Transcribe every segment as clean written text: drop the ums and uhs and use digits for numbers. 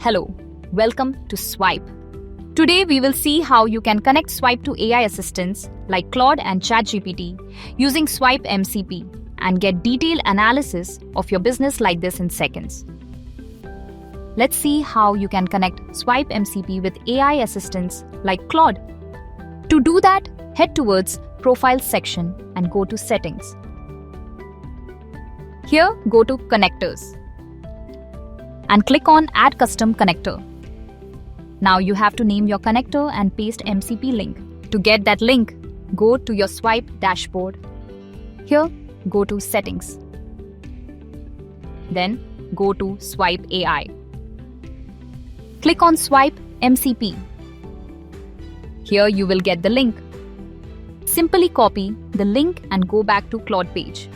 Hello, welcome to Swipe. Today we will see how you can connect Swipe to AI assistants like Claude and ChatGPT using SwipeMCP and get detailed analysis of your business like this in seconds. Let's see how you can connect SwipeMCP with AI assistants like Claude. To do that, head towards Profile section and go to Settings. Here, go to Connectors and click on Add Custom Connector. Now you have to name your connector and paste MCP link. To get that link, go to your Swipe dashboard. Here, go to Settings. Then, go to Swipe AI. Click on Swipe MCP. Here you will get the link. Simply copy the link and go back to Claude page.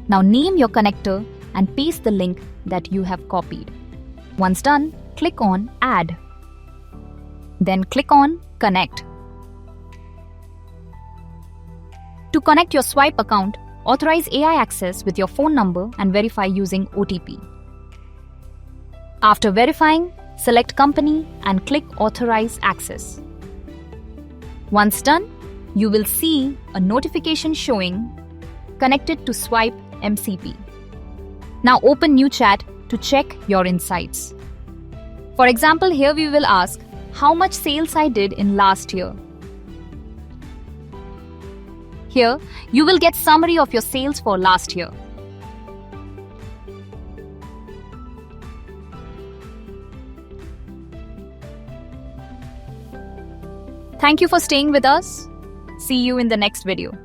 Now name your connector and paste the link that you have copied. Once done, click on Add. Then click on Connect. To connect your Swipe account, authorize AI access with your phone number and verify using OTP. After verifying, select Company and click Authorize Access. Once done, you will see a notification showing Connected to Swipe MCP. Now open New Chat to check your insights. For example, here we will ask how much sales I did in last year. Here, you will get summary of your sales for last year. Thank you for staying with us. See you in the next video.